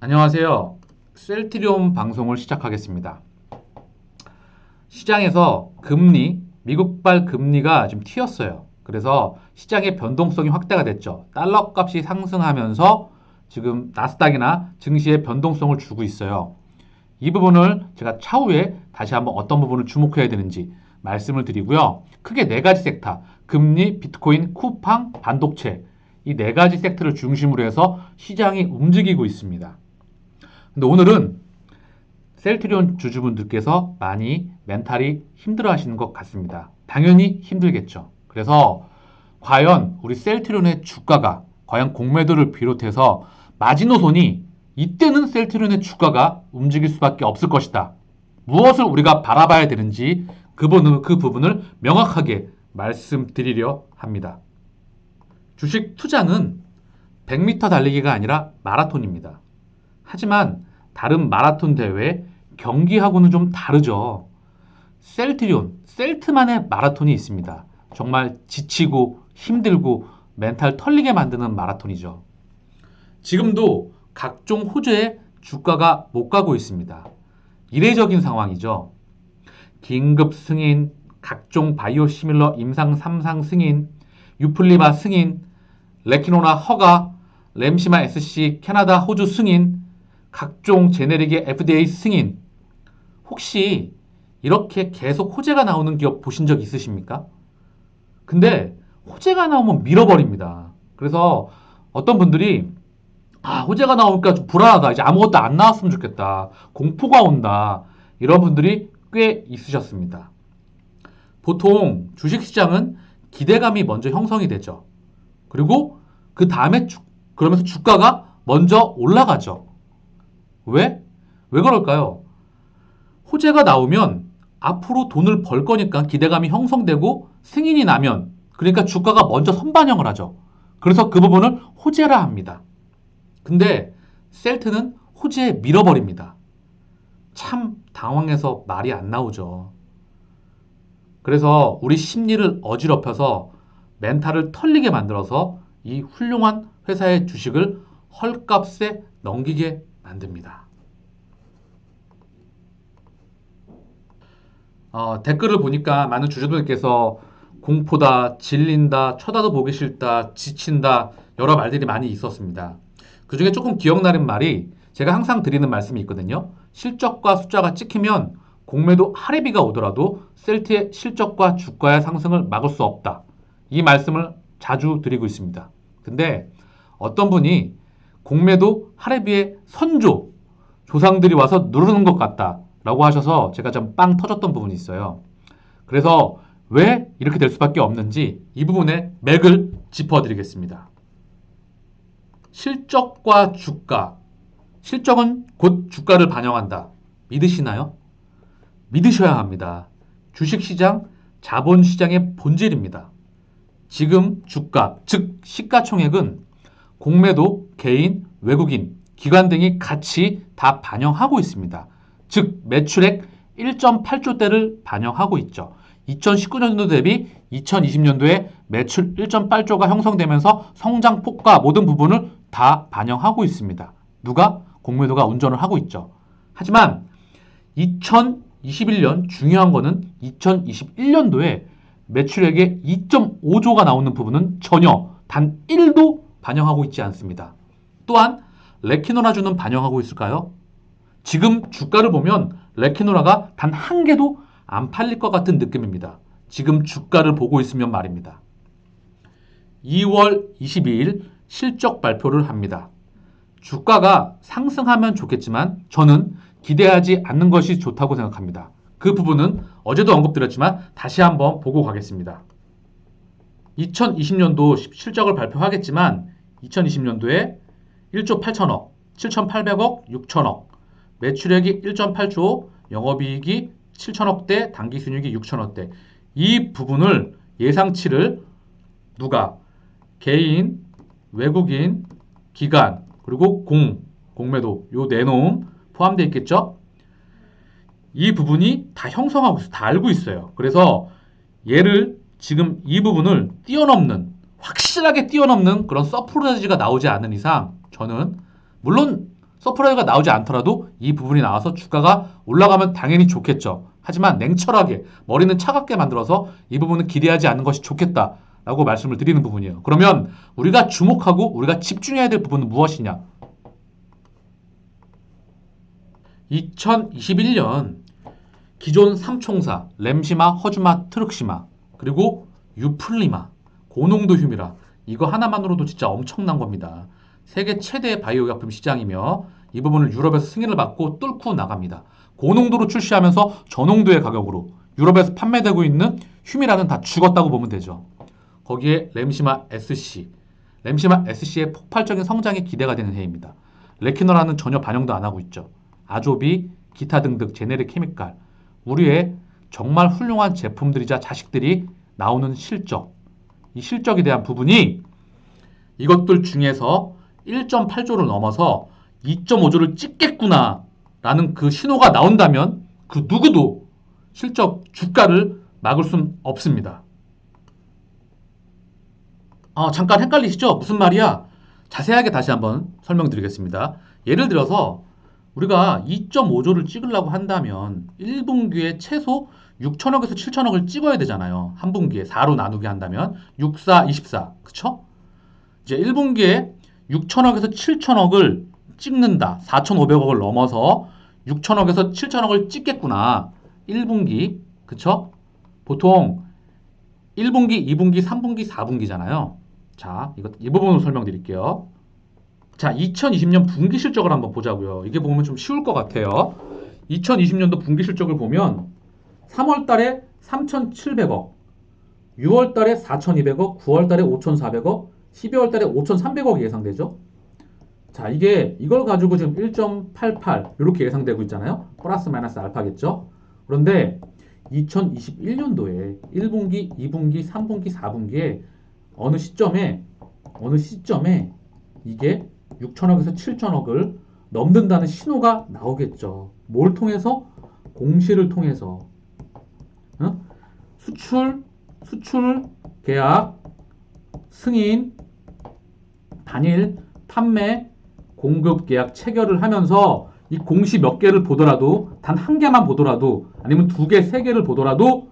안녕하세요. 셀트리온 방송을 시작하겠습니다. 시장에서 미국발 금리가 지금 튀었어요. 그래서 시장의 변동성이 확대가 됐죠. 달러 값이 상승하면서 지금 나스닥이나 증시에 변동성을 주고 있어요. 이 부분을 제가 차후에 다시 한번 어떤 부분을 주목해야 되는지 말씀을 드리고요. 크게 네 가지 섹터, 금리, 비트코인, 쿠팡, 반도체 이 네 가지 섹터를 중심으로 해서 시장이 움직이고 있습니다. 근데 오늘은 셀트리온 주주분들께서 많이 멘탈이 힘들어 하시는 것 같습니다. 당연히 힘들겠죠. 그래서 과연 우리 셀트리온의 주가가 과연 공매도를 비롯해서 마지노선이 이때는 셀트리온의 주가가 움직일 수밖에 없을 것이다. 무엇을 우리가 바라봐야 되는지 그 부분을 명확하게 말씀드리려 합니다. 주식 투자는 100m 달리기가 아니라 마라톤입니다. 하지만 다른 마라톤 대회 경기하고는 좀 다르죠. 셀트만의 마라톤이 있습니다. 정말 지치고 힘들고 멘탈 털리게 만드는 마라톤이죠. 지금도 각종 호재에 주가가 못 가고 있습니다. 이례적인 상황이죠. 긴급 승인, 각종 바이오시밀러 임상 3상 승인, 유플리마 승인, 레키노나 허가, 램시마 SC 캐나다 호주 승인, 각종 제네릭의 FDA 승인. 혹시 이렇게 계속 호재가 나오는 기업 보신 적 있으십니까? 근데 호재가 나오면 밀어버립니다. 그래서 어떤 분들이 호재가 나오니까 좀 불안하다. 이제 아무것도 안 나왔으면 좋겠다. 공포가 온다. 이런 분들이 꽤 있으셨습니다. 보통 주식시장은 기대감이 먼저 형성이 되죠. 그리고 그 다음에 그러면서 주가가 먼저 올라가죠. 왜? 왜 그럴까요? 호재가 나오면 앞으로 돈을 벌 거니까 기대감이 형성되고 승인이 나면 그러니까 주가가 먼저 선반영을 하죠. 그래서 그 부분을 호재라 합니다. 근데 셀트는 호재에 밀어버립니다. 참 당황해서 말이 안 나오죠. 그래서 우리 심리를 어지럽혀서 멘탈을 털리게 만들어서 이 훌륭한 회사의 주식을 헐값에 넘기게 만듭니다. 댓글을 보니까 많은 주주들께서 공포다, 질린다, 쳐다도 보기 싫다, 지친다 여러 말들이 많이 있었습니다. 그 중에 조금 기억나는 말이 제가 항상 드리는 말씀이 있거든요. 실적과 숫자가 찍히면 공매도 할애비가 오더라도 셀트의 실적과 주가의 상승을 막을 수 없다. 이 말씀을 자주 드리고 있습니다. 근데 어떤 분이 공매도 할애비의 선조, 조상들이 와서 누르는 것 같다 라고 하셔서 제가 좀 빵 터졌던 부분이 있어요. 그래서 왜 이렇게 될 수밖에 없는지 이 부분의 맥을 짚어드리겠습니다. 실적과 주가. 실적은 곧 주가를 반영한다. 믿으시나요? 믿으셔야 합니다. 주식시장, 자본시장의 본질입니다. 지금 주가, 즉 시가총액은 공매도, 개인, 외국인, 기관 등이 같이 다 반영하고 있습니다. 즉 매출액 1.8조대를 반영하고 있죠. 2019년도 대비 2020년도에 매출 1.8조가 형성되면서 성장폭과 모든 부분을 다 반영하고 있습니다. 누가? 공매도가 운전을 하고 있죠. 하지만 2021년 중요한 거는 2021년도에 매출액의 2.5조가 나오는 부분은 전혀 단 1도 반영하고 있지 않습니다. 또한 레키노라주는 반영하고 있을까요? 지금 주가를 보면 레키노라가 단 한 개도 안 팔릴 것 같은 느낌입니다. 지금 주가를 보고 있으면 말입니다. 2월 22일 실적 발표를 합니다. 주가가 상승하면 좋겠지만 저는 기대하지 않는 것이 좋다고 생각합니다. 그 부분은 어제도 언급드렸지만 다시 한번 보고 가겠습니다. 2020년도 실적을 발표하겠지만 2020년도에 1조 8천억, 7,800억, 6천억, 매출액이 1.8조, 영업이익이 7천억대, 당기순이익이 6천억대. 이 부분을 예상치를 누가? 개인, 외국인, 기관, 그리고 공매도 요 내놓음 포함되어 있겠죠? 이 부분이 다 형성하고 있어요. 다 알고 있어요. 그래서 얘를 지금 이 부분을 확실하게 뛰어넘는 그런 서프라이즈가 나오지 않는 이상 저는 물론 서프라이즈가 나오지 않더라도 이 부분이 나와서 주가가 올라가면 당연히 좋겠죠. 하지만 냉철하게 머리는 차갑게 만들어서 이 부분은 기대하지 않는 것이 좋겠다라고 말씀을 드리는 부분이에요. 그러면 우리가 주목하고 우리가 집중해야 될 부분은 무엇이냐? 2021년 기존 3총사 램시마, 허즈마, 트럭시마 그리고 유플리마, 고농도 휴미라 이거 하나만으로도 진짜 엄청난 겁니다. 세계 최대의 바이오약품 시장이며 이 부분을 유럽에서 승인을 받고 뚫고 나갑니다. 고농도로 출시하면서 저농도의 가격으로 유럽에서 판매되고 있는 휴미라는 다 죽었다고 보면 되죠. 거기에 램시마 SC, 램시마 SC의 폭발적인 성장이 기대가 되는 해입니다. 레키노라는 전혀 반영도 안 하고 있죠. 아조비, 기타 등등 제네릭 케미칼, 우리의 정말 훌륭한 제품들이자 자식들이 나오는 실적, 이 실적에 대한 부분이 이것들 중에서 1.8조를 넘어서 2.5조를 찍겠구나 라는 그 신호가 나온다면 그 누구도 실적 주가를 막을 순 없습니다. 잠깐 헷갈리시죠? 무슨 말이야? 자세하게 다시 한번 설명드리겠습니다. 예를 들어서 우리가 2.5조를 찍으려고 한다면 1분기에 최소 6천억에서 7천억을 찍어야 되잖아요. 한 분기에 4로 나누게 한다면 6, 4, 24. 그쵸? 이제 1분기에 6천억에서 7천억을 찍는다. 4,500억을 넘어서 6천억에서 7천억을 찍겠구나. 1분기. 그쵸? 보통 1분기, 2분기, 3분기, 4분기잖아요. 자, 이 부분을 설명드릴게요. 자, 2020년 분기 실적을 한번 보자고요. 이게 보면 좀 쉬울 것 같아요. 2020년도 분기 실적을 보면 3월 달에 3,700억, 6월 달에 4,200억, 9월 달에 5,400억, 12월 달에 5,300억이 예상되죠. 자, 이걸 가지고 지금 1.88 이렇게 예상되고 있잖아요. 플러스 마이너스 알파겠죠. 그런데 2021년도에 1분기, 2분기, 3분기, 4분기에 어느 시점에 이게 6천억에서 7천억을 넘는다는 신호가 나오겠죠. 뭘 통해서? 공시를 통해서. 수출 계약, 승인, 단일, 판매, 공급 계약 체결을 하면서 이 공시 몇 개를 보더라도 단 한 개만 보더라도 아니면 두 개, 세 개를 보더라도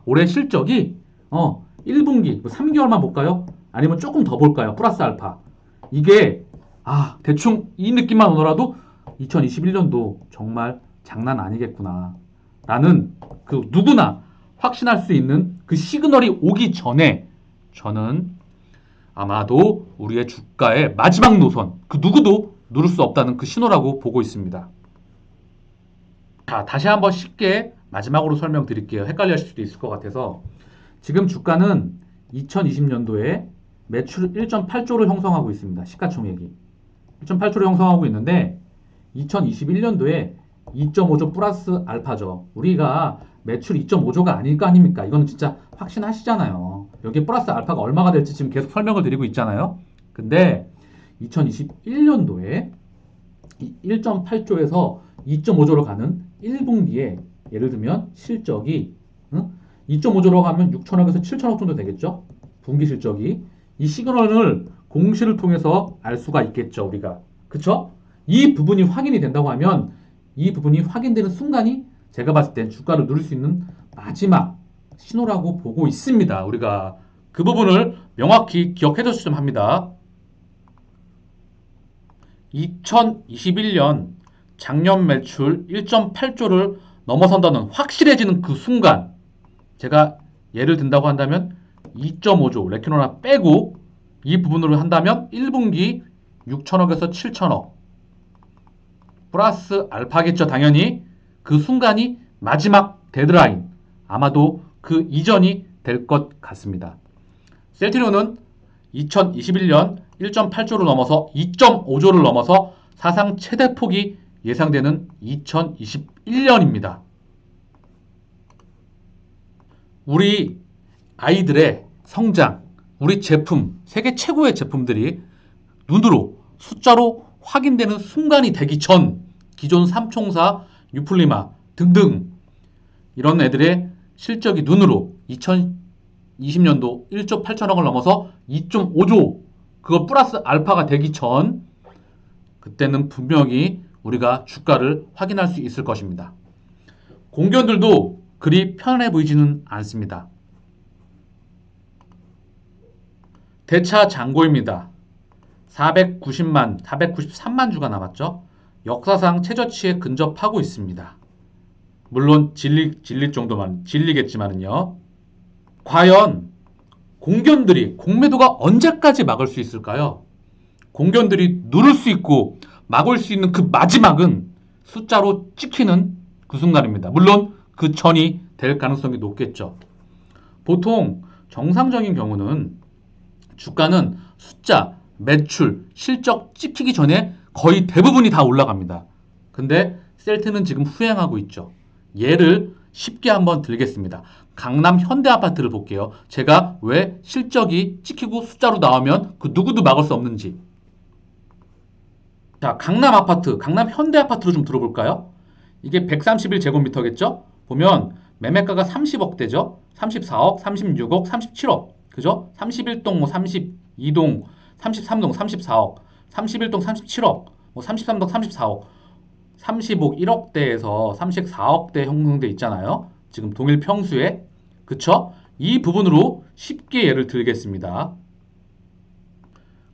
올해 실적이 1분기 3개월만 볼까요? 아니면 조금 더 볼까요? 플러스 알파. 이게 대충 이 느낌만 오더라도 2021년도 정말 장난 아니겠구나 라는 그 누구나 확신할 수 있는 그 시그널이 오기 전에 저는 아마도 우리의 주가의 마지막 노선, 그 누구도 누를 수 없다는 그 신호라고 보고 있습니다. 자, 다시 한번 쉽게 마지막으로 설명드릴게요. 헷갈려 하실 수도 있을 것 같아서. 지금 주가는 2020년도에 매출 1.8조를 형성하고 있습니다. 시가총액이 1.8조를 형성하고 있는데 2021년도에 2.5조 플러스 알파죠. 우리가 매출 2.5조가 아닐 거 아닙니까? 이거는 진짜 확신하시잖아요. 여기 플러스 알파가 얼마가 될지 지금 계속 설명을 드리고 있잖아요. 근데 2021년도에 1.8조에서 2.5조로 가는 1분기에 예를 들면 실적이 2.5조로 가면 6천억에서 7천억 정도 되겠죠? 분기 실적이. 이 시그널을 공시를 통해서 알 수가 있겠죠, 우리가. 그쵸? 이 부분이 확인이 된다고 하면 이 부분이 확인되는 순간이 제가 봤을 때 주가를 누릴 수 있는 마지막 신호라고 보고 있습니다. 우리가 그 부분을 명확히 기억해 줬으면 합니다. 2021년 작년 매출 1.8조를 넘어선다는 확실해지는 그 순간, 제가 예를 든다고 한다면 2.5조 레키노나 빼고 이 부분으로 한다면 1분기 6천억에서 7천억 플러스 알파겠죠. 당연히 그 순간이 마지막 데드라인, 아마도 그 이전이 될 것 같습니다. 셀트리온은 2021년 1.8조를 넘어서 2.5조를 넘어서 사상 최대 폭이 예상되는 2021년입니다. 우리 아이들의 성장, 우리 제품, 세계 최고의 제품들이 눈으로 숫자로 확인되는 순간이 되기 전 기존 삼총사, 유플리마 등등 이런 애들의 실적이 눈으로 2020년도 1조 8천억을 넘어서 2.5조 그거 플러스 알파가 되기 전 그때는 분명히 우리가 주가를 확인할 수 있을 것입니다. 공견들도 그리 편안해 보이지는 않습니다. 대차 잔고입니다. 490만, 493만 주가 남았죠. 역사상 최저치에 근접하고 있습니다. 물론 질릴 정도만 질리겠지만은요. 과연 공견들이 공매도가 언제까지 막을 수 있을까요? 공견들이 누를 수 있고 막을 수 있는 그 마지막은 숫자로 찍히는 그 순간입니다. 물론 그 전이 될 가능성이 높겠죠. 보통 정상적인 경우는 주가는 숫자, 매출, 실적 찍히기 전에 거의 대부분이 다 올라갑니다. 근데 셀트는 지금 후행하고 있죠. 예를 쉽게 한번 들겠습니다. 강남 현대아파트를 볼게요. 제가 왜 실적이 찍히고 숫자로 나오면 그 누구도 막을 수 없는지. 자, 강남 아파트, 강남 현대아파트로 좀 들어볼까요? 이게 131제곱미터겠죠? 보면 매매가가 30억대죠? 34억, 36억, 37억. 그죠? 31동, 뭐 32동, 33동, 34억, 31동 37억, 뭐 33동 34억, 35억 1억대에서 34억대 형성돼 있잖아요. 지금 동일 평수에. 그쵸? 이 부분으로 쉽게 예를 들겠습니다.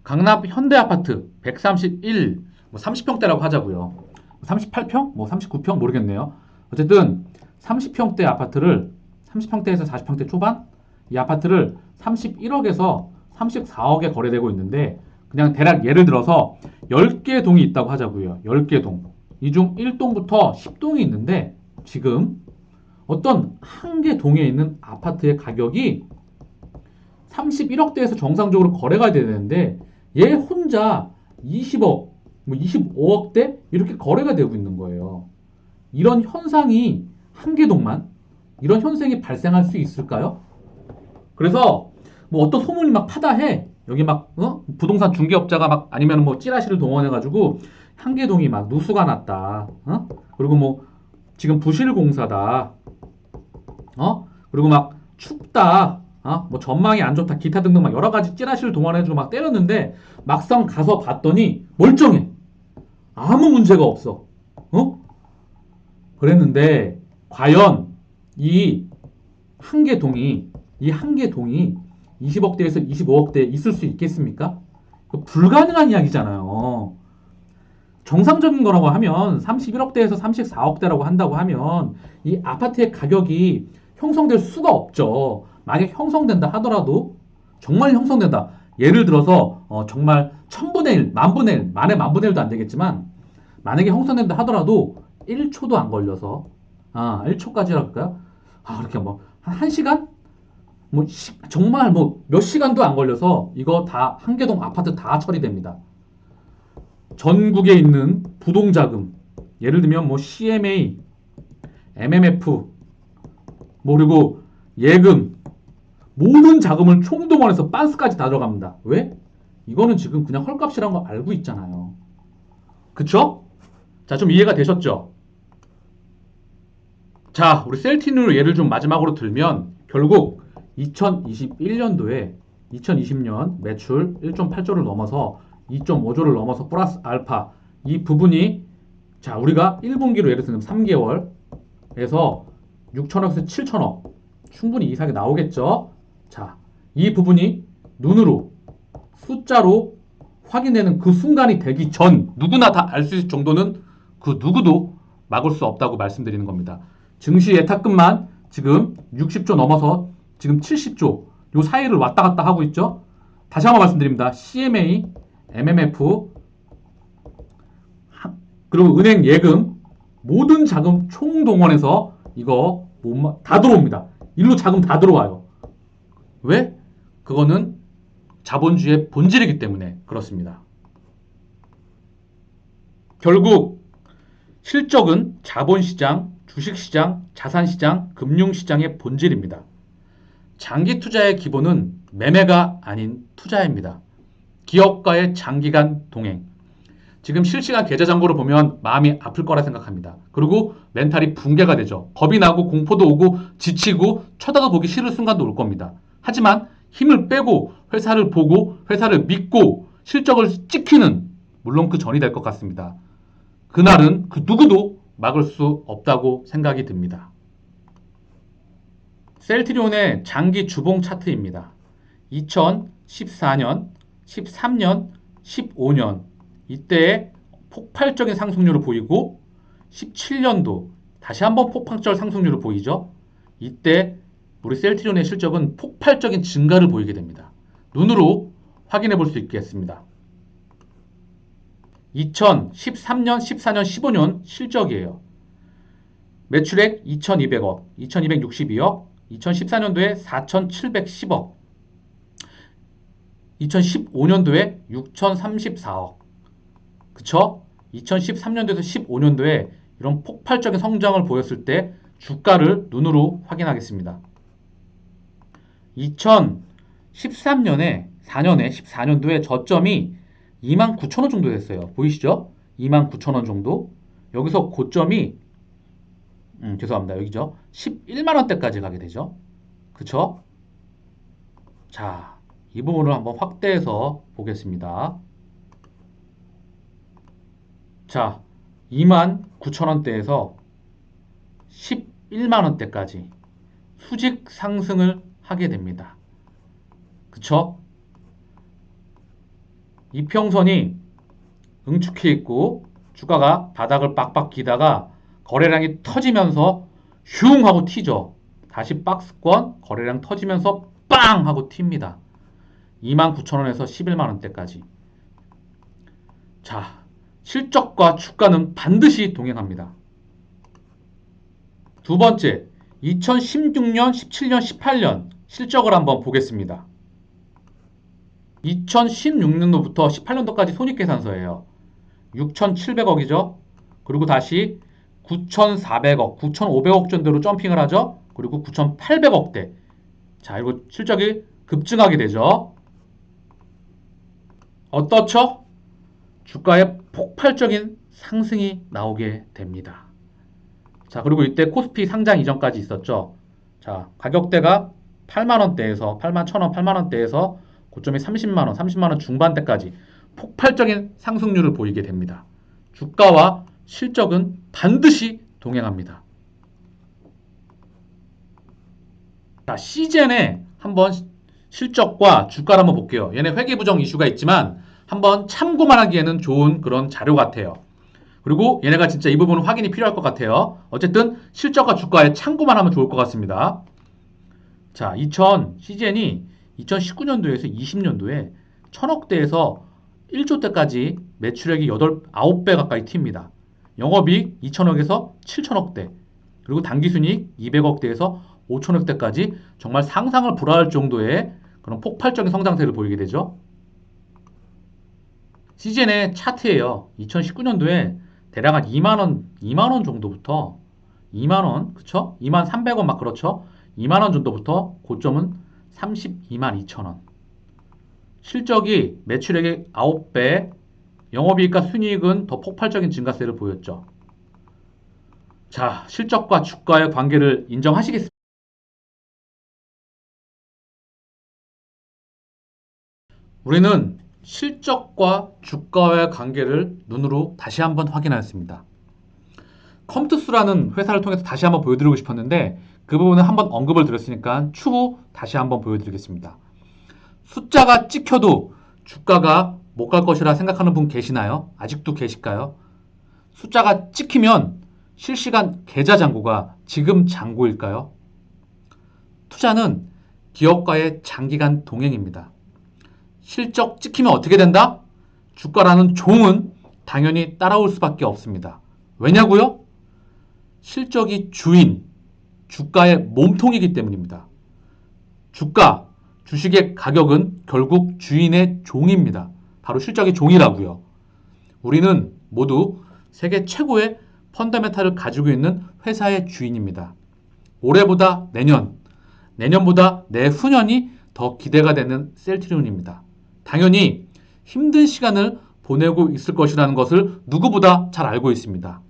강남 현대아파트 131, 뭐 30평대라고 하자고요. 38평? 뭐 39평? 모르겠네요. 어쨌든 30평대 아파트를 30평대에서 40평대 초반? 이 아파트를 31억에서 34억에 거래되고 있는데 그냥 대략 예를 들어서 10개 동이 있다고 하자고요. 10개 동. 이 중 1동부터 10동이 있는데 지금 어떤 한 개 동에 있는 아파트의 가격이 31억대에서 정상적으로 거래가 돼야 되는데 얘 혼자 20억, 뭐 25억대 이렇게 거래가 되고 있는 거예요. 이런 현상이 한 개 동만 이런 현상이 발생할 수 있을까요? 그래서 뭐 어떤 소문이 막 파다해. 여기 막 부동산 중개업자가 막 아니면 뭐 찌라시를 동원해가지고 한계동이 막 누수가 났다. 그리고 뭐 지금 부실공사다. 그리고 막 춥다. 뭐 전망이 안 좋다. 기타 등등 막 여러 가지 찌라시를 동원해가지고 막 때렸는데 막상 가서 봤더니 멀쩡해. 아무 문제가 없어. 그랬는데 과연 이 한 개 동이 20억대에서 25억대 있을 수 있겠습니까? 불가능한 이야기잖아요. 정상적인 거라고 하면 31억대에서 34억대라고 한다고 하면 이 아파트의 가격이 형성될 수가 없죠. 만약 형성된다 하더라도 정말 형성된다. 예를 들어서 정말 1000분의 1, 만분의 1, 만에 만분의 1도 안 되겠지만 만약에 형성된다 하더라도 1초도 안 걸려서 1초까지라 할까요? 그렇게 뭐 한 1시간? 뭐 정말 뭐 몇 시간도 안 걸려서 이거 다 한계동 아파트 다 처리됩니다. 전국에 있는 부동자금 예를 들면 뭐 CMA, MMF 뭐 그리고 예금 모든 자금을 총동원해서 빤스까지 다 들어갑니다. 왜? 이거는 지금 그냥 헐값이라는 거 알고 있잖아요. 그쵸? 자, 좀 이해가 되셨죠? 자, 우리 셀틴으로 예를 좀 마지막으로 들면 결국 2021년도에 2020년 매출 1.8조를 넘어서 2.5조를 넘어서 플러스 알파 이 부분이 자 우리가 1분기로 예를 들면 3개월에서 6천억에서 7천억 충분히 이상이 나오겠죠. 자, 이 부분이 눈으로 숫자로 확인되는 그 순간이 되기 전 누구나 다 알 수 있을 정도는 그 누구도 막을 수 없다고 말씀드리는 겁니다. 증시 예탁금만 지금 60조 넘어서 지금 70조 요 사이를 왔다 갔다 하고 있죠. 다시 한번 말씀드립니다. CMA, MMF 그리고 은행 예금 모든 자금 총동원해서 이거 다 들어옵니다. 일로 자금 다 들어와요. 왜? 그거는 자본주의의 본질이기 때문에 그렇습니다. 결국 실적은 자본시장, 주식시장, 자산시장, 금융시장의 본질입니다. 장기 투자의 기본은 매매가 아닌 투자입니다. 기업과의 장기간 동행. 지금 실시간 계좌잔고를 보면 마음이 아플 거라 생각합니다. 그리고 멘탈이 붕괴가 되죠. 겁이 나고 공포도 오고 지치고 쳐다도 보기 싫을 순간도 올 겁니다. 하지만 힘을 빼고 회사를 보고 회사를 믿고 실적을 찍히는 물론 그 전이 될 것 같습니다. 그날은 그 누구도 막을 수 없다고 생각이 듭니다. 셀트리온의 장기 주봉 차트입니다. 2014년, 13년, 15년 이때에 폭발적인 상승률을 보이고 17년도 다시 한번 폭발적 상승률을 보이죠. 이때 우리 셀트리온의 실적은 폭발적인 증가를 보이게 됩니다. 눈으로 확인해 볼 수 있겠습니다. 2013년, 14년, 15년 실적이에요. 매출액 2,200억, 2,262억, 2014년도에 4,710억, 2015년도에 6,034억. 그쵸? 2013년도에서 15년도에 이런 폭발적인 성장을 보였을 때 주가를 눈으로 확인하겠습니다. 2013년에 14년도에 저점이 29,000원 정도 됐어요. 보이시죠? 29,000원 정도. 여기서 고점이 죄송합니다. 여기죠. 11만원대까지 가게 되죠. 그쵸? 자, 이 부분을 한번 확대해서 보겠습니다. 자, 29,000원대에서 11만원대까지 수직 상승을 하게 됩니다. 그쵸? 이평선이 응축해 있고 주가가 바닥을 빡빡 기다가 거래량이 터지면서 흉 하고 튀죠. 다시 박스권 거래량 터지면서 빵 하고 튑니다. 29,000원에서 11만원대까지. 자, 실적과 주가는 반드시 동행합니다. 두 번째, 2016년, 17년, 18년 실적을 한번 보겠습니다. 2016년도부터 18년도까지 손익계산서예요. 6,700억이죠. 그리고 다시 9,400억, 9,500억 정도로 점핑을 하죠. 그리고 9,800억대. 자, 이거 실적이 급증하게 되죠. 어떻죠? 주가에 폭발적인 상승이 나오게 됩니다. 자, 그리고 이때 코스피 상장 이전까지 있었죠. 자, 가격대가 8만원대에서 8만 1,000원, 8만원대에서 고점이 30만원, 30만원 중반대까지 폭발적인 상승률을 보이게 됩니다. 주가와 실적은 반드시 동행합니다. 자, 시젠의 한번 실적과 주가를 한번 볼게요. 얘네 회계부정 이슈가 있지만 한번 참고만 하기에는 좋은 그런 자료 같아요. 그리고 얘네가 진짜 이 부분은 확인이 필요할 것 같아요. 어쨌든 실적과 주가에 참고만 하면 좋을 것 같습니다. 자, 시젠이 2019년도에서 20년도에 1,000억대에서 1조대까지 매출액이 9배 가까이 튑니다. 영업이익 2,000억에서 7,000억대, 그리고 당기순이익 200억대에서 5,000억대까지 정말 상상을 불허할 정도의 그런 폭발적인 성장세를 보이게 되죠. 시즌의 차트예요. 2019년도에 대략 한 2만원 정도부터 2만원, 그쵸? 2만 300원 막 그렇죠? 2만원 정도부터 고점은 32만 2천원. 실적이 매출액의 9배, 영업이익과 순이익은 더 폭발적인 증가세를 보였죠. 자, 실적과 주가의 관계를 인정하시겠습니까? 우리는 실적과 주가의 관계를 눈으로 다시 한번 확인하였습니다. 컴투스라는 회사를 통해서 다시 한번 보여드리고 싶었는데 그 부분은 한번 언급을 드렸으니까 추후 다시 한번 보여드리겠습니다. 숫자가 찍혀도 주가가 못 갈 것이라 생각하는 분 계시나요? 아직도 계실까요? 숫자가 찍히면 실시간 계좌 잔고가 지금 잔고일까요? 투자는 기업과의 장기간 동행입니다. 실적 찍히면 어떻게 된다? 주가라는 종은 당연히 따라올 수밖에 없습니다. 왜냐고요? 실적이 주인, 주가의 몸통이기 때문입니다. 주가, 주식의 가격은 결국 주인의 종입니다. 바로 실적의 종이라고요. 우리는 모두 세계 최고의 펀더멘탈을 가지고 있는 회사의 주인입니다. 올해보다 내년, 내년보다 내후년이 더 기대가 되는 셀트리온입니다. 당연히 힘든 시간을 보내고 있을 것이라는 것을 누구보다 잘 알고 있습니다.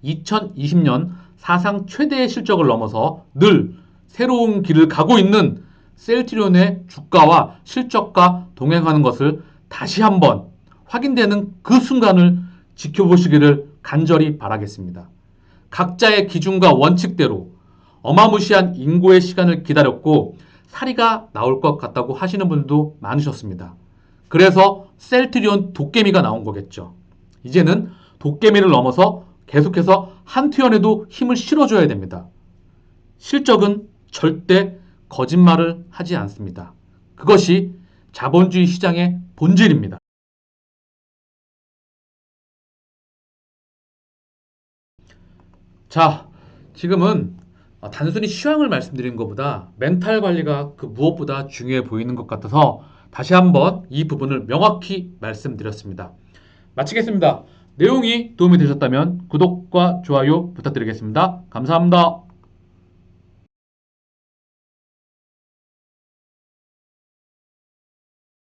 2020년 사상 최대의 실적을 넘어서 늘 새로운 길을 가고 있는 셀트리온의 주가와 실적과 동행하는 것을 다시 한번 확인되는 그 순간을 지켜보시기를 간절히 바라겠습니다. 각자의 기준과 원칙대로 어마무시한 인고의 시간을 기다렸고 사리가 나올 것 같다고 하시는 분도 많으셨습니다. 그래서 셀트리온 도깨미가 나온 거겠죠. 이제는 도깨미를 넘어서 계속해서 한투연에도 힘을 실어줘야 됩니다. 실적은 절대 거짓말을 하지 않습니다. 그것이 자본주의 시장의 본질입니다. 자, 지금은 단순히 시황을 말씀드린 것보다 멘탈 관리가 그 무엇보다 중요해 보이는 것 같아서 다시 한번 이 부분을 명확히 말씀드렸습니다. 마치겠습니다. 내용이 도움이 되셨다면 구독과 좋아요 부탁드리겠습니다. 감사합니다.